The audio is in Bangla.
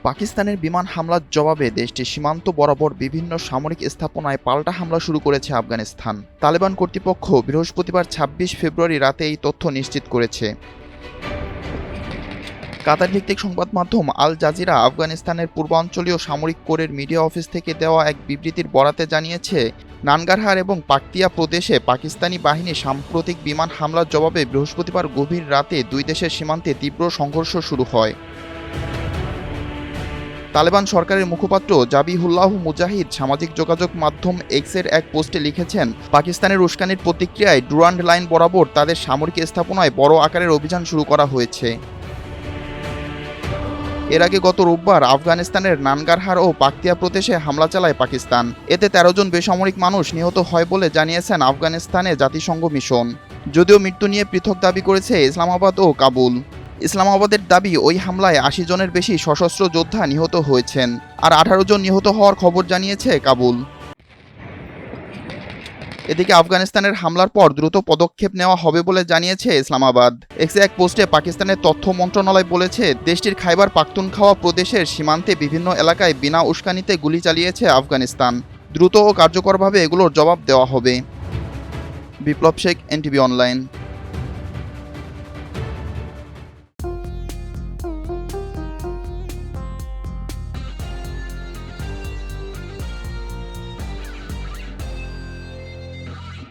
পাকিস্তানের বিমান হামলার জবাবে দেশটির সীমান্ত বরাবর বিভিন্ন সামরিক স্থাপনায় পাল্টা হামলা শুরু করেছে আফগানিস্তান। তালেবান কর্তৃপক্ষ বৃহস্পতিবার ২৬ ফেব্রুয়ারি রাতে এই তথ্য নিশ্চিত করেছে। কাতার ভিত্তিক সংবাদ মাধ্যম আল জাজিরা আফগানিস্তানের পূর্বাঞ্চলীয় সামরিক কোরের মিডিয়া অফিস থেকে দেওয়া এক বিবৃতির বরাতে জানিয়েছে, নানগারহার এবং পাকতিয়া প্রদেশে পাকিস্তানি বাহিনী সাম্প্রতিক বিমান হামলার জবাবে বৃহস্পতিবার গভীর রাতে দুই দেশের সীমান্তে তীব্র সংঘর্ষ শুরু হয়। তালেবান সরকারের মুখপাত্র জাবিহুল্লাহ মুজাহিদ সামাজিক যোগাযোগ মাধ্যম এক্সের এক পোস্টে লিখেছেন, পাকিস্তানের উস্কানির প্রতিক্রিয়ায় ডুরান্ড লাইন বরাবর তাদের সামরিক স্থাপনায় বড় আকারের অভিযান শুরু করা হয়েছে। এর আগে গত রোববার আফগানিস্তানের নানগারহার ও পাকতিয়া প্রদেশে হামলা চালায় পাকিস্তান। এতে ১৩ জন বেসামরিক মানুষ নিহত হয় বলে জানিয়েছেন আফগানিস্তানে জাতিসংঘ মিশন। যদিও মৃত্যু নিয়ে পৃথক দাবি করেছে ইসলামাবাদ ও কাবুল। ইসলামাবাদের দাবি, ওই হামলায় ৮০ জনের বেশি সশস্ত্র যোদ্ধা নিহত হয়েছেন, আর ১৮ জন নিহত হওয়ার খবর জানিয়েছে কাবুল। এদিকে আফগানিস্তানের হামলার পর দ্রুত পদক্ষেপ নেওয়া হবে বলে জানিয়েছে ইসলামাবাদ। এক্সে এক পোস্টে পাকিস্তানের তথ্য মন্ত্রণালয় বলেছে, দেশটির খাইবার পাখতুনখাওয়া প্রদেশের সীমান্তে বিভিন্ন এলাকায় বিনা উস্কানিতে গুলি চালিয়েছে আফগানিস্তান। দ্রুত ও কার্যকরভাবে এগুলোর জবাব দেওয়া হবে। বিপ্লব শেখ, এনটিভি অনলাইন।